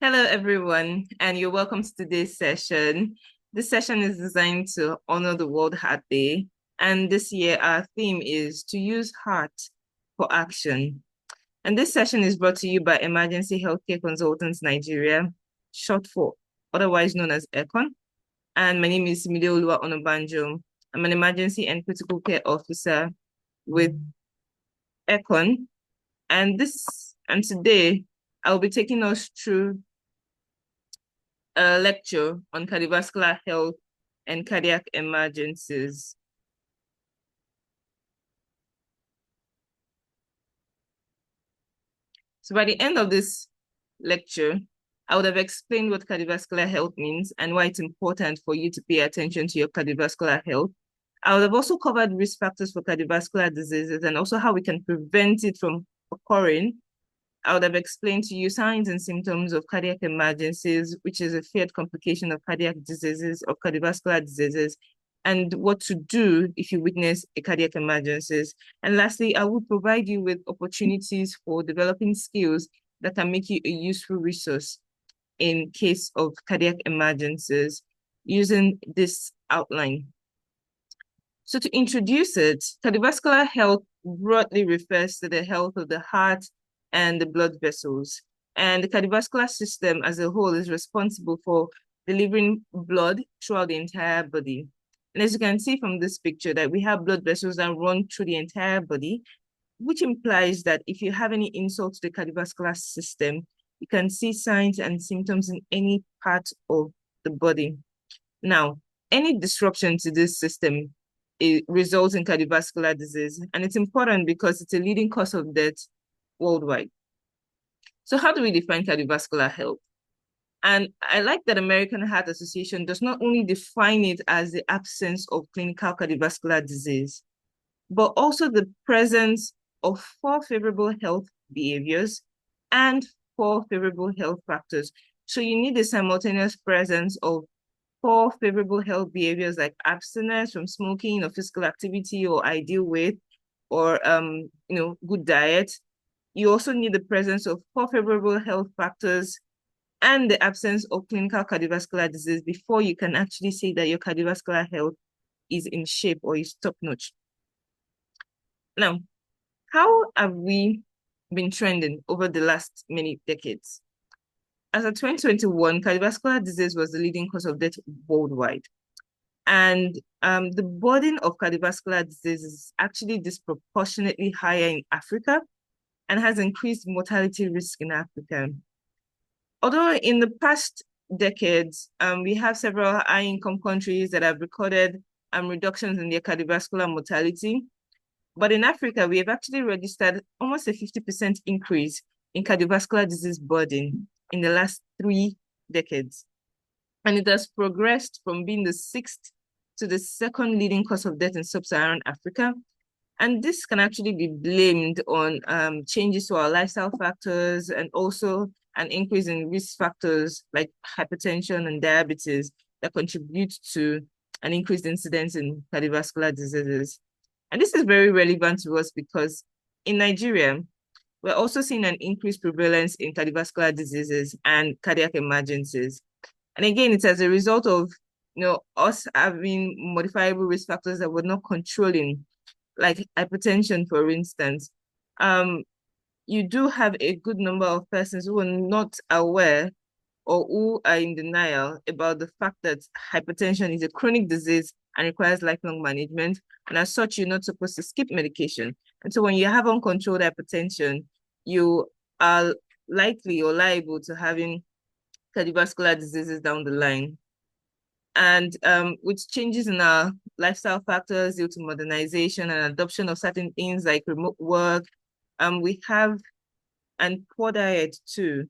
Hello, everyone, and you're welcome to today's session. This session is designed to honor the World Heart Day, and this year our theme is to use heart for action. And this session is brought to you by Emergency Healthcare Consultants Nigeria, short for otherwise known as ECON. And my name is Mideoluwa Onobanjo. I'm an emergency and critical care officer with ECON, and today I'll be taking us through a lecture on cardiovascular health and cardiac emergencies. So by the end of this lecture, I would have explained what cardiovascular health means and why it's important for you to pay attention to your cardiovascular health. I would have also covered risk factors for cardiovascular diseases and also how we can prevent it from occurring. I would have explained to you signs and symptoms of cardiac emergencies, which is a feared complication of cardiac diseases or cardiovascular diseases, and what to do if you witness a cardiac emergencies. And lastly, I will provide you with opportunities for developing skills that can make you a useful resource in case of cardiac emergencies using this outline. So to introduce it, cardiovascular health broadly refers to the health of the heart and the blood vessels. And the cardiovascular system as a whole is responsible for delivering blood throughout the entire body. And as you can see from this picture, that we have blood vessels that run through the entire body, which implies that if you have any insult to the cardiovascular system, you can see signs and symptoms in any part of the body. Now, any disruption to this system, it results in cardiovascular disease, and it's important because it's a leading cause of death worldwide. So how do we define cardiovascular health? And I like that American Heart Association does not only define it as the absence of clinical cardiovascular disease, but also the presence of 4 favorable health behaviors and 4 favorable health factors. So you need the simultaneous presence of 4 favorable health behaviors like abstinence from smoking or physical activity or ideal weight or good diet. You also need the presence of 4 favorable health factors and the absence of clinical cardiovascular disease before you can actually say that your cardiovascular health is in shape or is top-notch. Now, how have we been trending over the last many decades? As of 2021, cardiovascular disease was the leading cause of death worldwide. And the burden of cardiovascular disease is actually disproportionately higher in Africa and has increased mortality risk in Africa. Although in the past decades, we have several high-income countries that have recorded reductions in their cardiovascular mortality. But in Africa, we have actually registered almost a 50% increase in cardiovascular disease burden in the last 3 decades. And it has progressed from being the 6th to the 2nd leading cause of death in sub-Saharan Africa. And this can actually be blamed on changes to our lifestyle factors and also an increase in risk factors like hypertension and diabetes that contribute to an increased incidence in cardiovascular diseases. And this is very relevant to us because in Nigeria, we're also seeing an increased prevalence in cardiovascular diseases and cardiac emergencies. And again, it's as a result of us having modifiable risk factors that we're not controlling, like hypertension, for instance. You do have a good number of persons who are not aware or who are in denial about the fact that hypertension is a chronic disease and requires lifelong management. And as such, you're not supposed to skip medication. And so when you have uncontrolled hypertension, you are likely or liable to having cardiovascular diseases down the line. And with changes in our lifestyle factors due to modernization and adoption of certain things like remote work, we have, and poor diet too.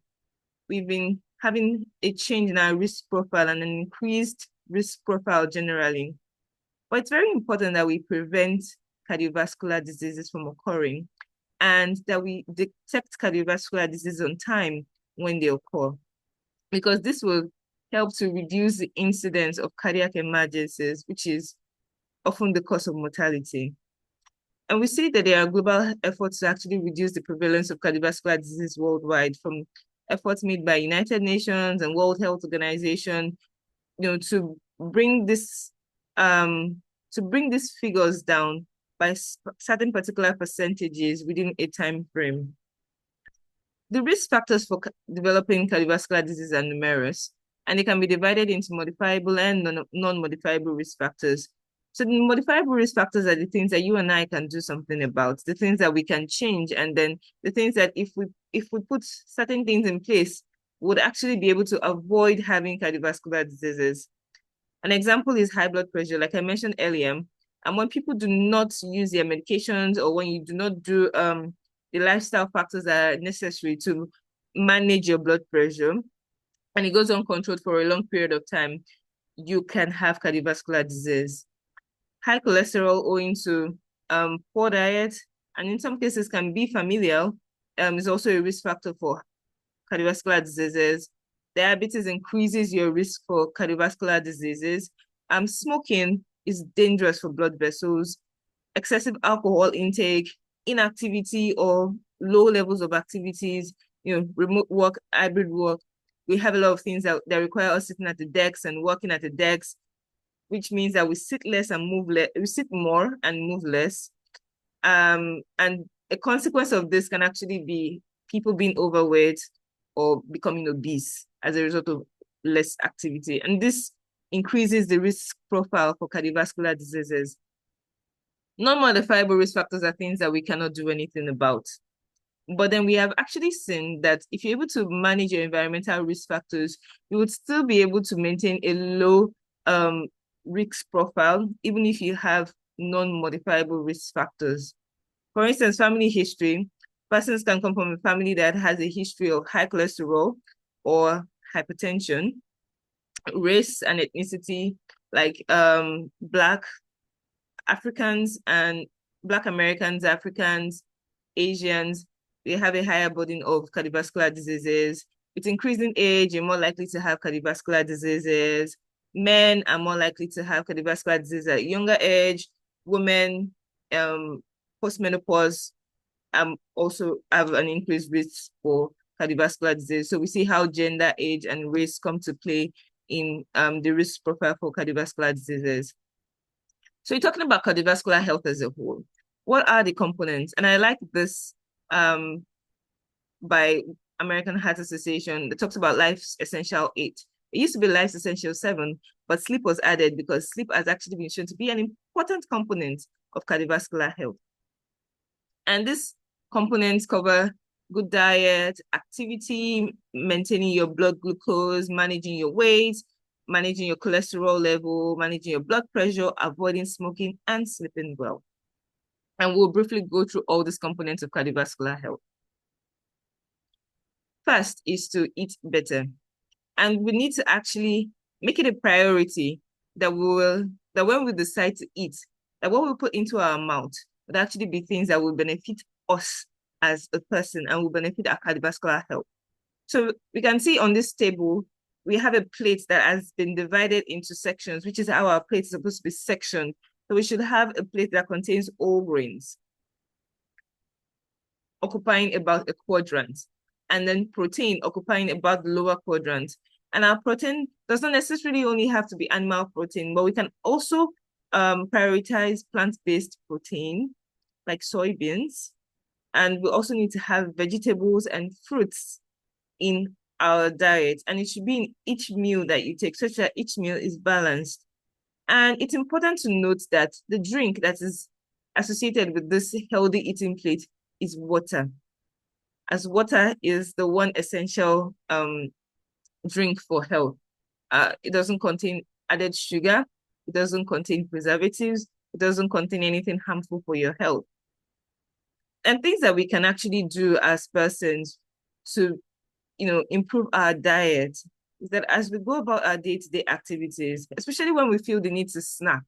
We've been having a change in our risk profile and an increased risk profile generally. But it's very important that we prevent cardiovascular diseases from occurring and that we detect cardiovascular disease on time when they occur, because this will help to reduce the incidence of cardiac emergencies, which is often the cause of mortality. And we see that there are global efforts to actually reduce the prevalence of cardiovascular disease worldwide, from efforts made by United Nations and World Health Organization, to bring this these figures down by certain particular percentages within a time frame. The risk factors for developing cardiovascular disease are numerous, and they can be divided into modifiable and non-modifiable risk factors. So the modifiable risk factors are the things that you and I can do something about, the things that we can change, and then the things that if we put certain things in place, would actually be able to avoid having cardiovascular diseases. An example is high blood pressure, like I mentioned earlier. And when people do not use their medications, or when you do not do the lifestyle factors that are necessary to manage your blood pressure, and it goes uncontrolled for a long period of time, you can have cardiovascular disease. High cholesterol owing to poor diet, and in some cases can be familial, is also a risk factor for cardiovascular diseases. Diabetes increases your risk for cardiovascular diseases. Smoking is dangerous for blood vessels. Excessive alcohol intake, inactivity or low levels of activities, remote work, hybrid work. We have a lot of things that require us sitting at the desks and working at the desks, which means that we sit less and move less. We sit more and move less. And a consequence of this can actually be people being overweight or becoming obese as a result of less activity. And this increases the risk profile for cardiovascular diseases. Non-modifiable risk factors are things that we cannot do anything about. But then we have actually seen that if you're able to manage your environmental risk factors, you would still be able to maintain a low risk profile, even if you have non-modifiable risk factors. For instance, family history. Persons can come from a family that has a history of high cholesterol or hypertension. Race and ethnicity, like Black Africans and Black Americans, Africans, Asians, they have a higher burden of cardiovascular diseases. With increasing age, you're more likely to have cardiovascular diseases. Men are more likely to have cardiovascular disease at a younger age. Women, postmenopause, also have an increased risk for cardiovascular disease. So we see how gender, age, and race come to play in the risk profile for cardiovascular diseases. So you're talking about cardiovascular health as a whole. What are the components? And I like this by American Heart Association that talks about Life's Essential 8. It used to be Life's Essential 7, but sleep was added because sleep has actually been shown to be an important component of cardiovascular health. And these components cover good diet, activity, maintaining your blood glucose, managing your weight, managing your cholesterol level, managing your blood pressure, avoiding smoking, and sleeping well. And we'll briefly go through all these components of cardiovascular health. First is to eat better. And we need to actually make it a priority that when we decide to eat, that what we put into our mouth would actually be things that will benefit us as a person and will benefit our cardiovascular health. So we can see on this table, we have a plate that has been divided into sections, which is how our plate is supposed to be sectioned. So we should have a plate that contains all grains, occupying about a quadrant, and then protein occupying about the lower quadrant. And our protein doesn't necessarily only have to be animal protein, but we can also prioritize plant-based protein, like soybeans. And we also need to have vegetables and fruits in our diet. And it should be in each meal that you take, such that each meal is balanced. And it's important to note that the drink that is associated with this healthy eating plate is water, as water is the one essential drink for health. It doesn't contain added sugar, it doesn't contain preservatives, it doesn't contain anything harmful for your health. And things that we can actually do as persons to, improve our diet is that as we go about our day-to-day activities, especially when we feel the need to snack,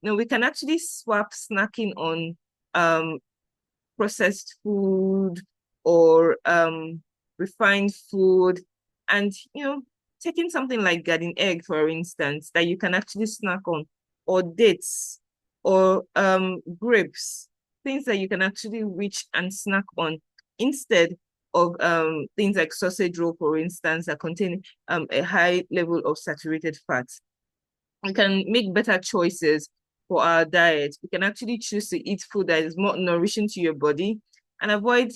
we can actually swap snacking on processed food or refined food, and taking something like garden egg, for instance, that you can actually snack on, or dates, or grapes, things that you can actually reach and snack on instead of things like sausage roll, for instance, that contain a high level of saturated fat. We can make better choices for our diet. We can actually choose to eat food that is more nourishing to your body and avoid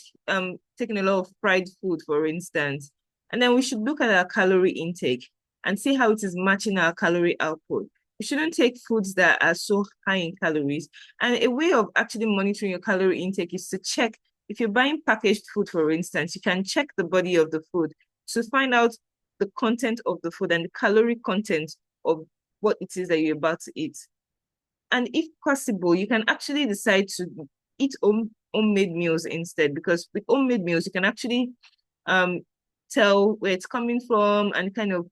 taking a lot of fried food, for instance. And then we should look at our calorie intake and see how it is matching our calorie output. We shouldn't take foods that are so high in calories. And a way of actually monitoring your calorie intake is to check if you're buying packaged food, for instance, you can check the body of the food to find out the content of the food and the calorie content of what it is that you're about to eat. And if possible, you can actually decide to eat homemade meals instead, because with homemade meals, you can actually tell where it's coming from and kind of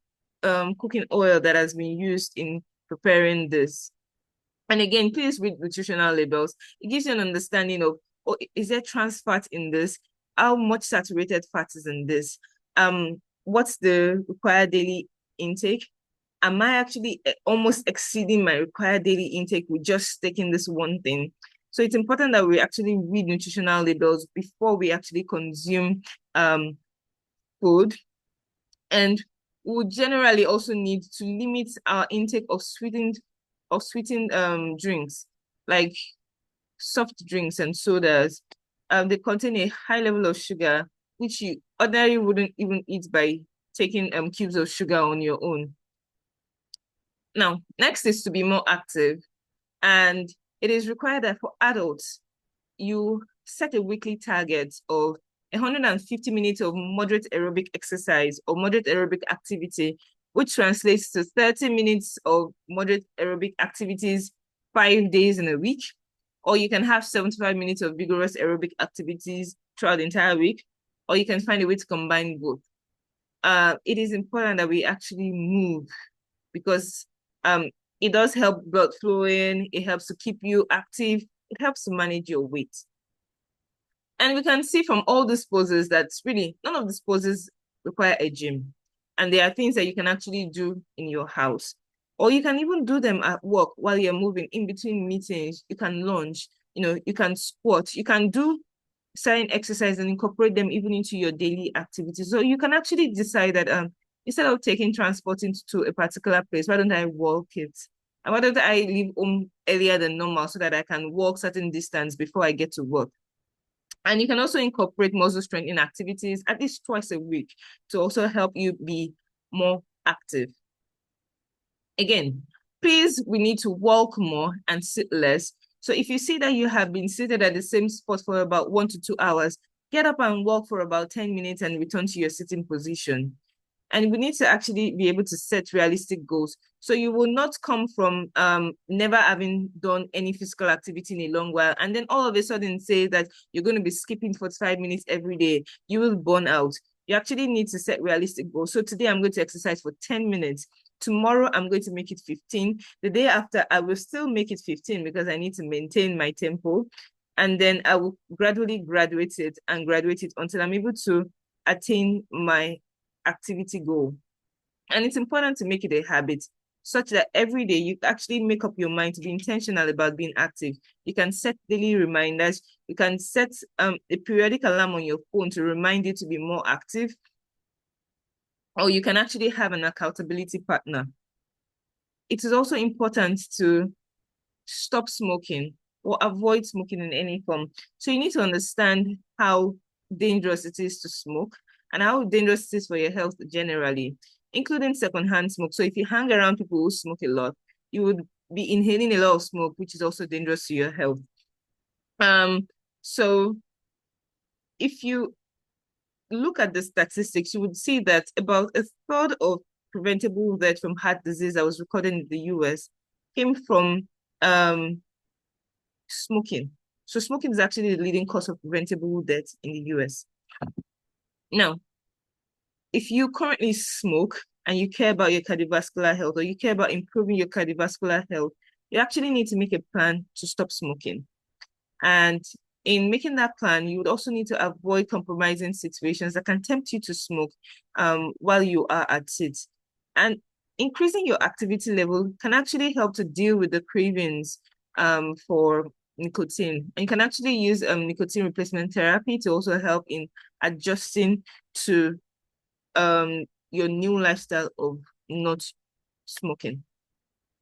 cooking oil that has been used in preparing this. And again, please read nutritional labels. It gives you an understanding of, oh, is there trans fat in this? How much saturated fat is in this? What's the required daily intake? Am I actually almost exceeding my required daily intake with just taking this one thing? So it's important that we actually read nutritional labels before we actually consume food. And we generally also need to limit our intake of sweetened drinks, like soft drinks and sodas. They contain a high level of sugar, which you ordinarily wouldn't even eat by taking cubes of sugar on your own. Now, next is to be more active. And it is required that for adults, you set a weekly target of 150 minutes of moderate aerobic exercise or moderate aerobic activity, which translates to 30 minutes of moderate aerobic activities 5 days in a week. Or you can have 75 minutes of vigorous aerobic activities throughout the entire week, or you can find a way to combine both. It is important that we actually move, because it does help blood flowing, it helps to keep you active, it helps to manage your weight. And we can see from all these poses that really none of these poses require a gym. And there are things that you can actually do in your house. Or you can even do them at work while you're moving in between meetings. You can lunge, you can squat, you can do certain exercise and incorporate them even into your daily activities. So you can actually decide that instead of taking transport to a particular place, why don't I walk it? And why don't I leave home earlier than normal so that I can walk certain distance before I get to work? And you can also incorporate muscle strengthening activities at least twice a week to also help you be more active. Again, please, we need to walk more and sit less. So if you see that you have been seated at the same spot for about 1 to 2 hours, get up and walk for about 10 minutes and return to your sitting position. And we need to actually be able to set realistic goals. So you will not come from never having done any physical activity in a long while and then all of a sudden say that you're going to be skipping 45 minutes every day. You will burn out. You actually need to set realistic goals. So today I'm going to exercise for 10 minutes. Tomorrow I'm going to make it 15. The day after I will still make it 15 because I need to maintain my tempo. And then I will gradually graduate it until I'm able to attain my activity goal. And it's important to make it a habit such that every day you actually make up your mind to be intentional about being active. You can set daily reminders. You can set a periodic alarm on your phone to remind you to be more active. Or you can actually have an accountability partner. It is also important to stop smoking or avoid smoking in any form. So you need to understand how dangerous it is to smoke and how dangerous it is for your health generally, including secondhand smoke. So if you hang around people who smoke a lot, you would be inhaling a lot of smoke, which is also dangerous to your health. So if you look at the statistics, you would see that about a third of preventable death from heart disease that was recorded in the US came from smoking. So smoking is actually the leading cause of preventable death in the US. Now, if you currently smoke and you care about your cardiovascular health or you care about improving your cardiovascular health, you actually need to make a plan to stop smoking. And in making that plan, you would also need to avoid compromising situations that can tempt you to smoke while you are at it. And increasing your activity level can actually help to deal with the cravings for nicotine. And you can actually use nicotine replacement therapy to also help in adjusting to your new lifestyle of not smoking.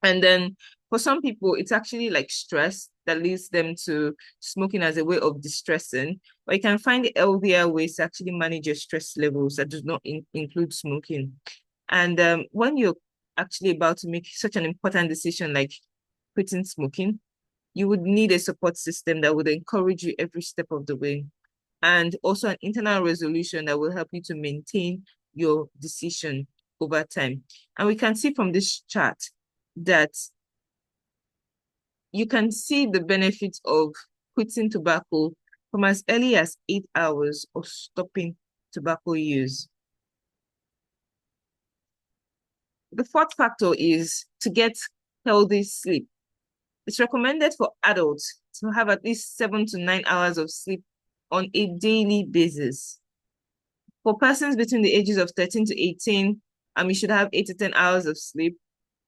And then for some people, it's actually like stress that leads them to smoking as a way of distressing. But you can find healthier ways to actually manage your stress levels that does not include smoking. And when you're actually about to make such an important decision like quitting smoking, you would need a support system that would encourage you every step of the way, and also an internal resolution that will help you to maintain your decision over time. And we can see from this chart that you can see the benefits of quitting tobacco from as early as 8 hours of stopping tobacco use. The fourth factor is to get healthy sleep. It's recommended for adults to have at least 7 to 9 hours of sleep on a daily basis. For persons between the ages of 13 to 18, you should have 8 to 10 hours of sleep.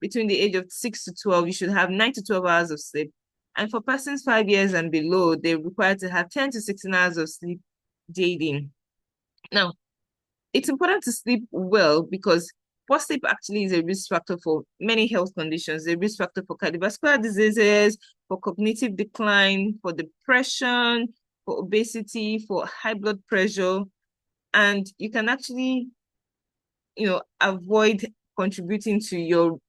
Between the age of 6 to 12, you should have 9 to 12 hours of sleep. And for persons 5 years and below, they're required to have 10 to 16 hours of sleep daily. Now, it's important to sleep well because poor sleep actually is a risk factor for many health conditions, a risk factor for cardiovascular diseases, for cognitive decline, for depression, for obesity, for high blood pressure. And you can actually, avoid contributing to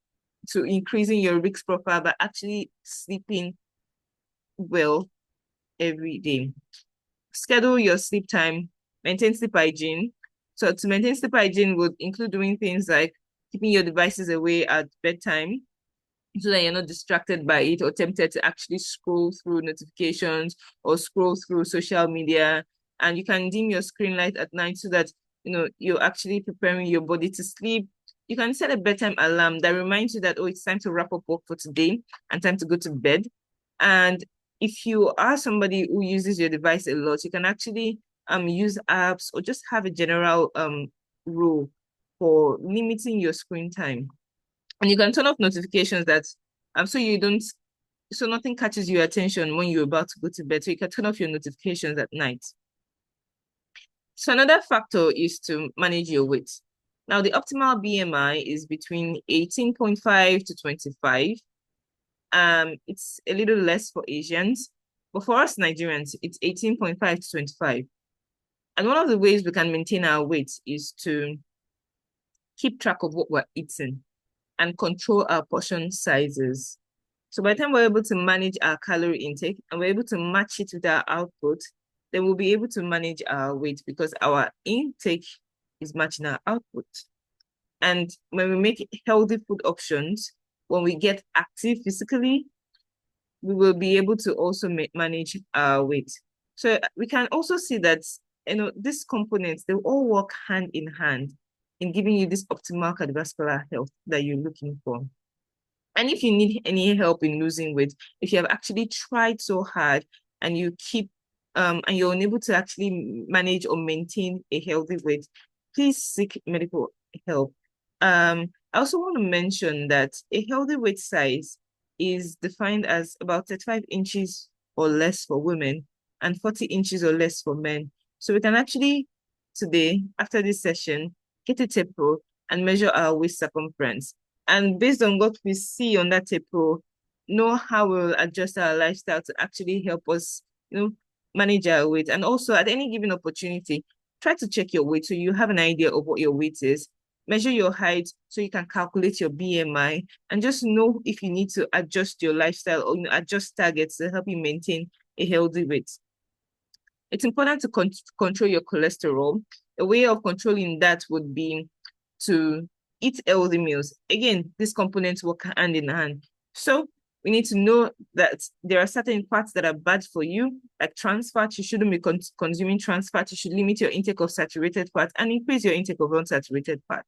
increasing your risk profile by actually sleeping well every day. Schedule your sleep time, maintain sleep hygiene. So to maintain sleep hygiene would include doing things like keeping your devices away at bedtime so that you're not distracted by it or tempted to actually scroll through notifications or scroll through social media. And you can dim your screen light at night so that you're actually preparing your body to sleep. You can set a bedtime alarm that reminds you that, oh, it's time to wrap up work for today and time to go to bed. And if you are somebody who uses your device a lot, you can actually use apps or just have a general rule for limiting your screen time. And you can turn off notifications that so nothing catches your attention when you're about to go to bed. So you can turn off your notifications at night. So another factor is to manage your weight. Now, the optimal BMI is between 18.5 to 25. It's a little less for Asians, but for us Nigerians, it's 18.5 to 25. And one of the ways we can maintain our weight is to keep track of what we're eating and control our portion sizes. So by the time we're able to manage our calorie intake and we're able to match it with our output, then we'll be able to manage our weight because our intake is matching our output. And when we make healthy food options, when we get active physically, we will be able to also manage our weight. So we can also see that, these components, they all work hand in hand in giving you this optimal cardiovascular health that you're looking for. And if you need any help in losing weight, if you have actually tried so hard and you keep and you're unable to actually manage or maintain a healthy weight, please seek medical help. I also want to mention that a healthy weight size is defined as about 35 inches or less for women and 40 inches or less for men. So we can actually today, after this session, get a tape rule and measure our waist circumference. And based on what we see on that tape rule, know how we'll adjust our lifestyle to actually help us, manage our weight. And also at any given opportunity, try to check your weight so you have an idea of what your weight is. Measure your height so you can calculate your BMI and just know if you need to adjust your lifestyle or adjust targets to help you maintain a healthy weight. It's important to control your cholesterol. A way of controlling that would be to eat healthy meals. Again, these components work hand in hand. So we need to know that there are certain fats that are bad for you, like trans fat. You shouldn't be consuming trans fat. You should limit your intake of saturated fat and increase your intake of unsaturated fat.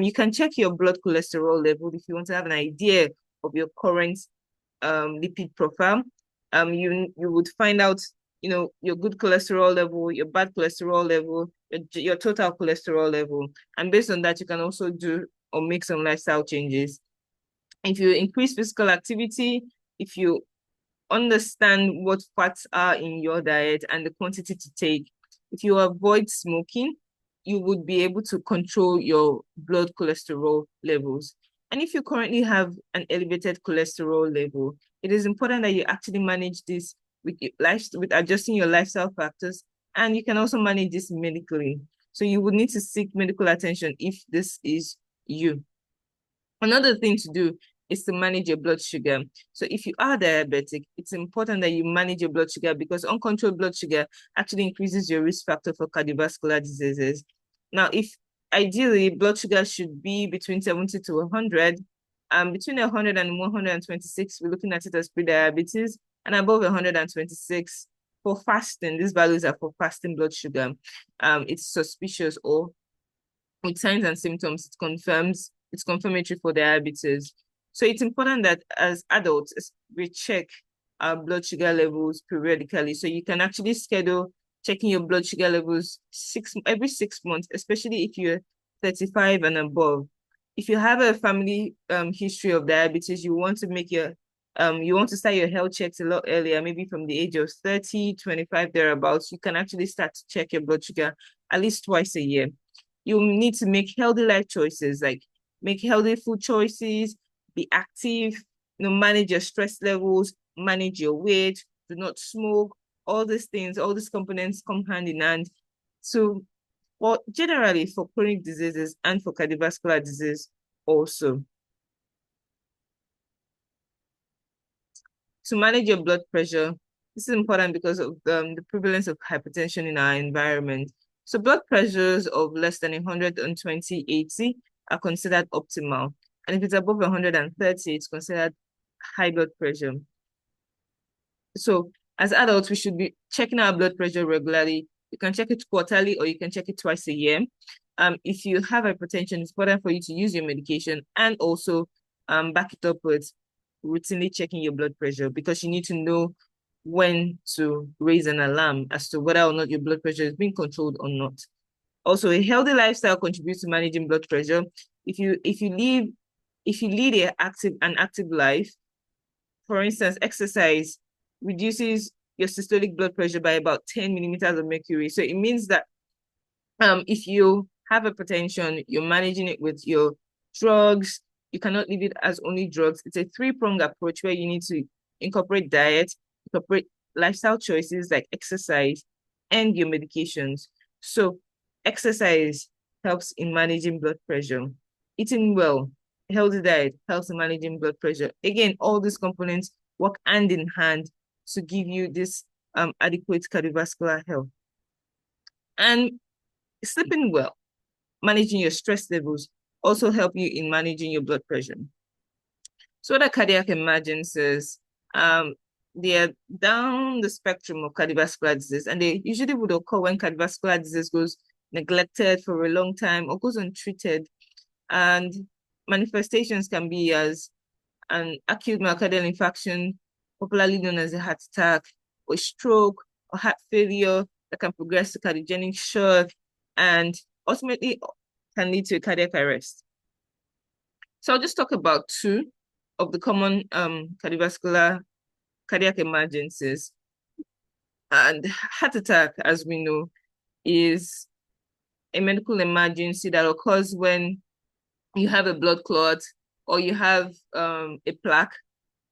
You can check your blood cholesterol level if you want to have an idea of your current lipid profile. You would find out, your good cholesterol level, your bad cholesterol level, your total cholesterol level. And based on that, you can also do or make some lifestyle changes. If you increase physical activity, if you understand what fats are in your diet and the quantity to take, If you avoid smoking, you would be able to control your blood cholesterol levels. And if you currently have an elevated cholesterol level, it is important that you actually manage this with with adjusting your lifestyle factors, and you can also manage this medically. So you would need to seek medical attention if this is you. Another thing to do is to manage your blood sugar. So if you are diabetic, it's important that you manage your blood sugar because uncontrolled blood sugar actually increases your risk factor for cardiovascular diseases. Now, if ideally blood sugar should be between 70 to 100, between 100 and 126, we're looking at it as prediabetes, and above 126 for fasting, these values are for fasting blood sugar. It's suspicious, or with signs and symptoms, it's confirmatory for diabetes. So it's important that as adults, we check our blood sugar levels periodically. So you can actually schedule checking your blood sugar levels every 6 months, especially if you're 35 and above. If you have a family history of diabetes, you want to start your health checks a lot earlier, maybe from the age of 30, 25, thereabouts. You can actually start to check your blood sugar at least twice a year. You need to make healthy life choices, like make healthy food choices, be active, manage your stress levels, manage your weight, do not smoke. All these things, all these components come hand in hand. So, well, generally for chronic diseases and for cardiovascular disease also. To manage your blood pressure, this is important because of the prevalence of hypertension in our environment. So blood pressures of less than 120/80 are considered optimal. And if it's above 130, it's considered high blood pressure. So as adults, we should be checking our blood pressure regularly. You can check it quarterly or you can check it twice a year. If you have hypertension, it's important for you to use your medication and also back it up with routinely checking your blood pressure, because you need to know when to raise an alarm as to whether or not your blood pressure is being controlled or not. Also, a healthy lifestyle contributes to managing blood pressure. If you lead an active life, for instance, exercise reduces your systolic blood pressure by about 10 millimeters of mercury. So it means that if you have hypertension, you're managing it with your drugs. You cannot leave it as only drugs. It's a three-pronged approach where you need to incorporate diet, incorporate lifestyle choices like exercise, and your medications. So exercise helps in managing blood pressure. Eating well, healthy diet helps in managing blood pressure. Again, all these components work hand in hand to give you this adequate cardiovascular health. And sleeping well, managing your stress levels also help you in managing your blood pressure. So the cardiac emergencies, they are down the spectrum of cardiovascular disease, and they usually would occur when cardiovascular disease goes neglected for a long time or goes untreated. And manifestations can be as an acute myocardial infarction, popularly known as a heart attack, or stroke, or heart failure that can progress to cardiogenic shock and ultimately can lead to a cardiac arrest. So I'll just talk about two of the common cardiac emergencies. And heart attack, as we know, is a medical emergency that occurs when you have a blood clot or you have a plaque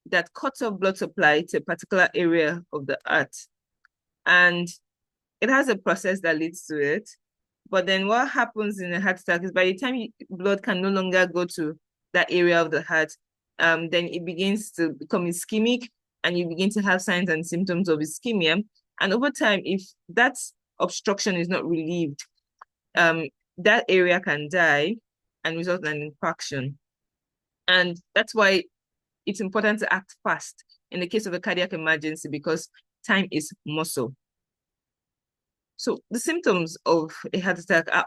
that cuts off blood supply to a particular area of the heart. And it has a process that leads to it. But then what happens in a heart attack is by the time blood can no longer go to that area of the heart, then it begins to become ischemic and you begin to have signs and symptoms of ischemia. And over time, if that obstruction is not relieved, that area can die and result in an infarction. And that's why it's important to act fast in the case of a cardiac emergency, because time is muscle. So the symptoms of a heart attack are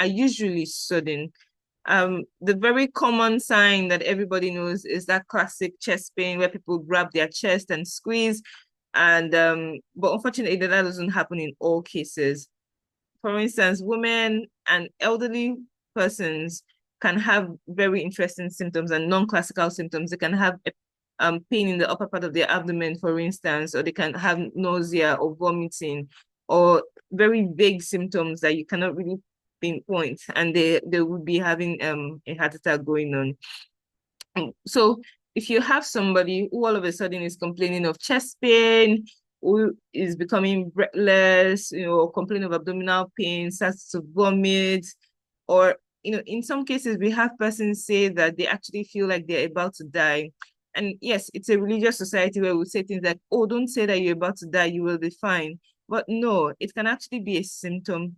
usually sudden. The very common sign that everybody knows is that classic chest pain where people grab their chest and squeeze. And but unfortunately, that doesn't happen in all cases. For instance, women and elderly persons can have very interesting symptoms and non-classical symptoms. They can have pain in the upper part of their abdomen, for instance, or they can have nausea or vomiting, or very vague symptoms that you cannot really pinpoint, and they would be having a heart attack going on. So if you have somebody who all of a sudden is complaining of chest pain, who is becoming breathless, complaining of abdominal pain, starts to vomit, or in some cases we have persons say that they actually feel like they're about to die. And yes, it's a religious society where we say things like, oh, don't say that you're about to die, you will be fine. But no, it can actually be a symptom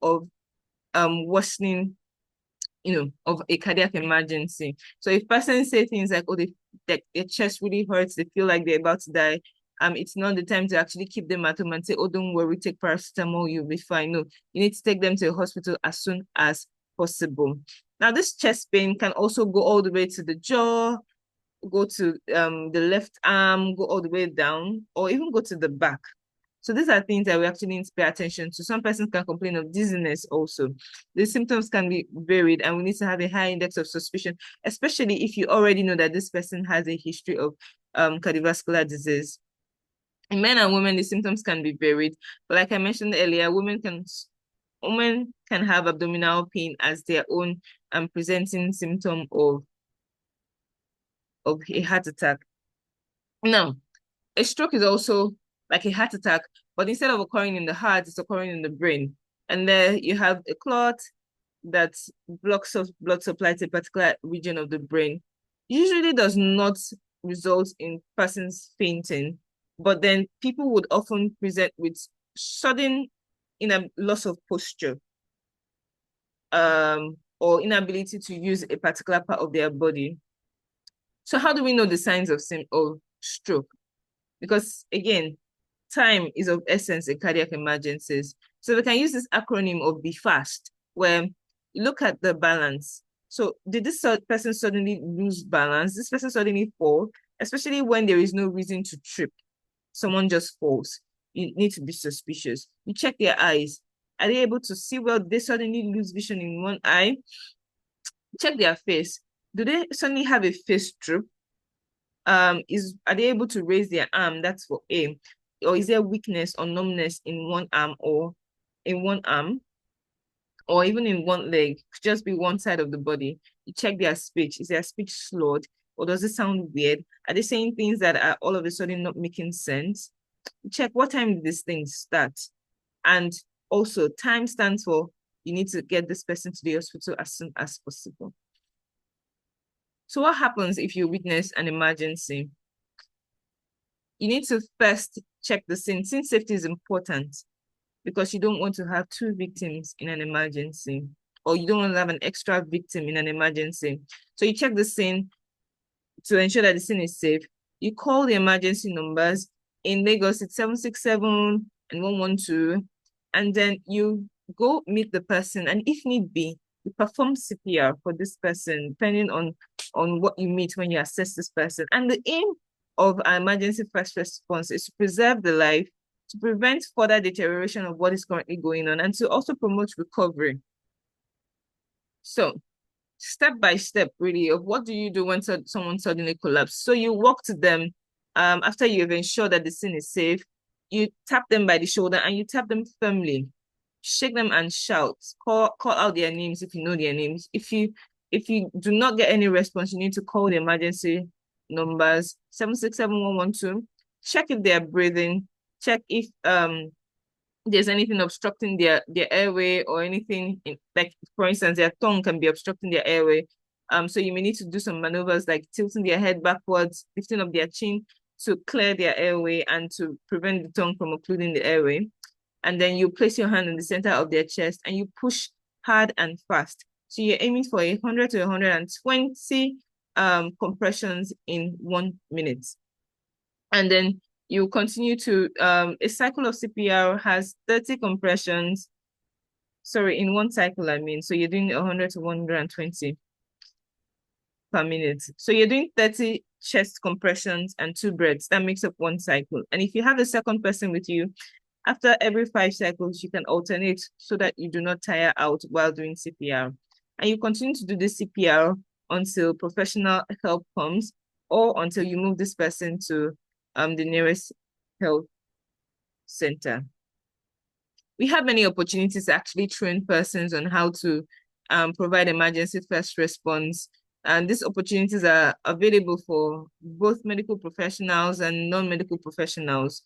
of worsening, of a cardiac emergency. So if persons say things like, oh, their chest really hurts, they feel like they're about to die, it's not the time to actually keep them at home and say, oh, don't worry, take paracetamol, you'll be fine. No, you need to take them to a hospital as soon as possible. Now, this chest pain can also go all the way to the jaw, go to the left arm, go all the way down, or even go to the back. So these are things that we actually need to pay attention to. Some persons can complain of dizziness also. The symptoms can be varied, and we need to have a high index of suspicion, especially if you already know that this person has a history of cardiovascular disease. In men and women, the symptoms can be varied. But like I mentioned earlier, women can have abdominal pain as their own presenting symptom of a heart attack. Now, a stroke is also like a heart attack, but instead of occurring in the heart, it's occurring in the brain. And there you have a clot that blocks of blood supply to a particular region of the brain. Usually does not result in persons fainting, but then people would often present with sudden loss of posture, or inability to use a particular part of their body. So how do we know the signs of stroke? Because again, time is of essence in cardiac emergencies. So we can use this acronym of Be Fast, where you look at the balance. So did this person suddenly lose balance? This person suddenly fall, especially when there is no reason to trip. Someone just falls. You need to be suspicious. You check their eyes. Are they able to see well? They suddenly lose vision in one eye. Check their face. Do they suddenly have a face droop? Are they able to raise their arm? That's for A. Or is there weakness or numbness in one arm or even in one leg? Could just be one side of the body. You check their speech. Is their speech slurred, or does it sound weird? Are they saying things that are all of a sudden not making sense? You check what time did this thing start. And also, time stands for you need to get this person to the hospital as soon as possible. So what happens if you witness an emergency? You need to first check the scene. Scene safety is important because you don't want to have two victims in an emergency, or you don't want to have an extra victim in an emergency. So you check the scene to ensure that the scene is safe. You call the emergency numbers. In Lagos, it's 767 and 112. And then you go meet the person. And if need be, you perform CPR for this person, depending on what you meet when you assess this person. And the aim of an emergency first response is to preserve the life, to prevent further deterioration of what is currently going on, and to also promote recovery. So step by step, really, of what do you do when someone suddenly collapses. So you walk to them after you've ensured that the scene is safe. You tap them by the shoulder and you tap them firmly. Shake them and shout. Call out their names if you know their names. If you do not get any response, you need to call the emergency numbers 767-112. Check if they are breathing. Check if there's anything obstructing their airway, or anything like, for instance, their tongue can be obstructing their airway. So you may need to do some maneuvers like tilting their head backwards, lifting up their chin to clear their airway and to prevent the tongue from occluding the airway. And then you place your hand in the center of their chest and you push hard and fast. So you're aiming for 100 to 120 compressions in 1 minute. And then you continue to, a cycle of CPR has 30 compressions. Sorry, in one cycle, I mean. So you're doing 100 to 120 per minute. So you're doing 30 chest compressions and 2 breaths. That makes up 1 cycle. And if you have a second person with you, after every 5 cycles, you can alternate so that you do not tire out while doing CPR. And you continue to do the CPR until professional help comes, or until you move this person to the nearest health center. we have many opportunities to actually train persons on how to provide emergency first response. And these opportunities are available for both medical professionals and non-medical professionals.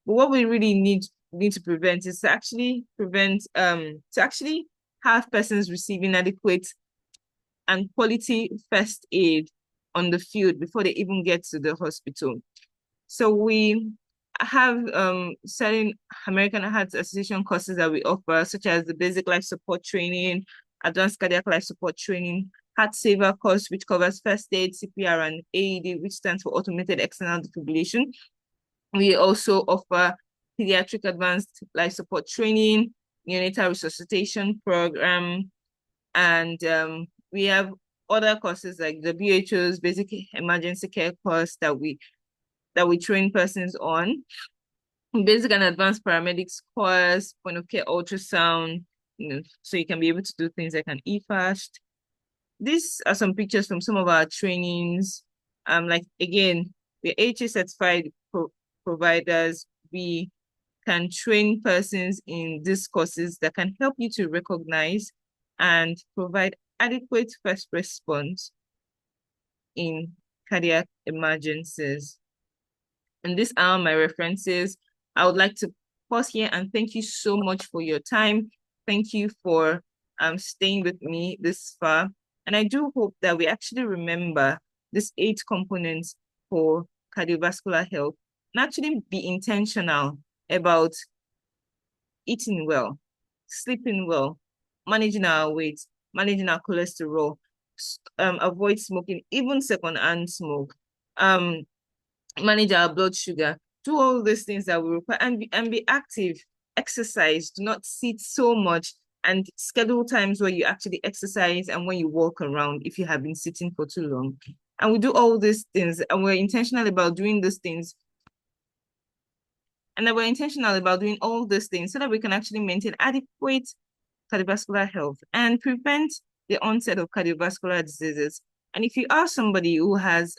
But what we really need to prevent is to actually have persons receiving adequate and quality first aid on the field before they even get to the hospital. So we have certain American Heart Association courses that we offer, such as the basic life support training, advanced cardiac life support training, Heart Saver course, which covers first aid, CPR, and AED, which stands for automated external defibrillation. We also offer pediatric advanced life support training, neonatal resuscitation program, and we have other courses like WHO's basic emergency care course that we train persons on, basic and advanced paramedics course, point of care ultrasound, so you can be able to do things like an e-fast. These are some pictures from some of our trainings. Like again, we're AHA certified providers. We can train persons in these courses that can help you to recognize and provide adequate first response in cardiac emergencies. And these are my references. I would like to pause here and thank you so much for your time. Thank you for staying with me this far. And I do hope that we actually remember these 8 components for cardiovascular health and actually be intentional about eating well, sleeping well, managing our weight, managing our cholesterol, avoid smoking, even secondhand smoke, manage our blood sugar, do all these things that we require, and be active, exercise, do not sit so much, and schedule times where you actually exercise and when you walk around if you have been sitting for too long. And we do all these things, and we're intentional about doing these things, and that we're intentional about doing all these things so that we can actually maintain adequate cardiovascular health and prevent the onset of cardiovascular diseases. And if you are somebody who has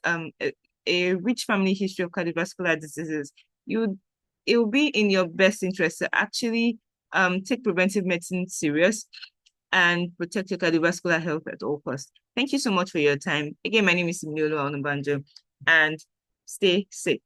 a rich family history of cardiovascular diseases, it will be in your best interest to actually take preventive medicine serious and protect your cardiovascular health at all costs. Thank you so much for your time. Again, my name is Similolo Onubanjo, and stay safe.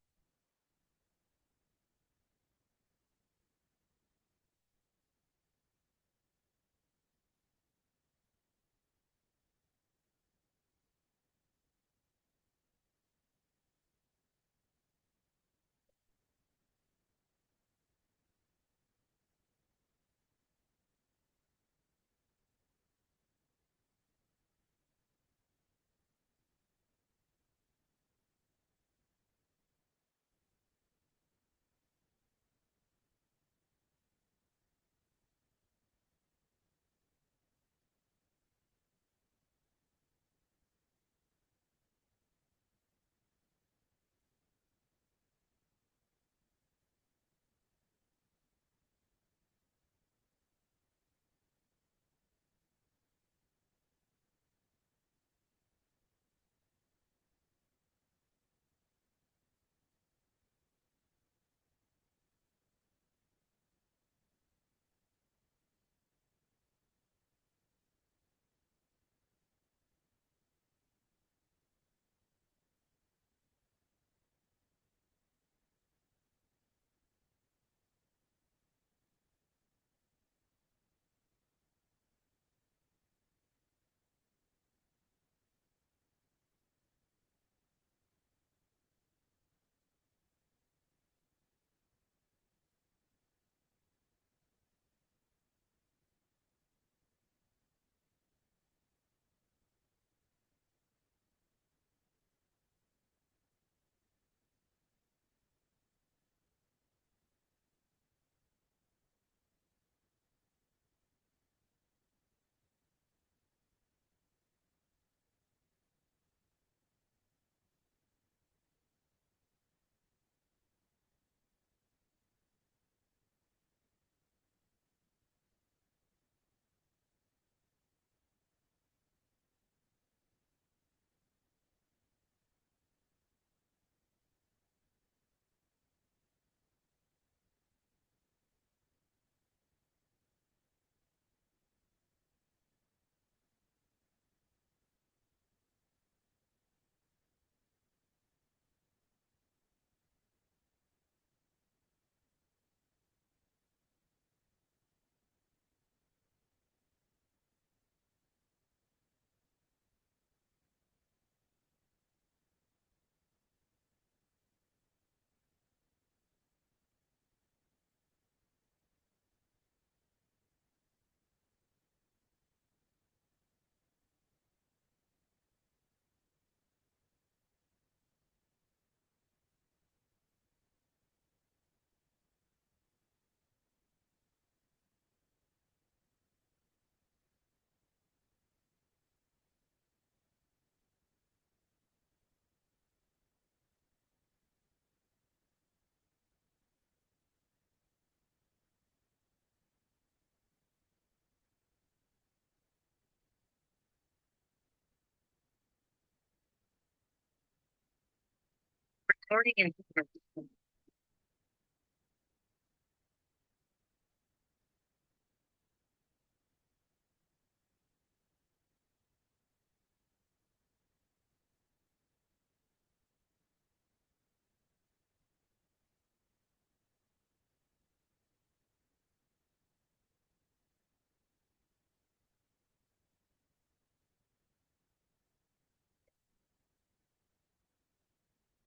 Morning and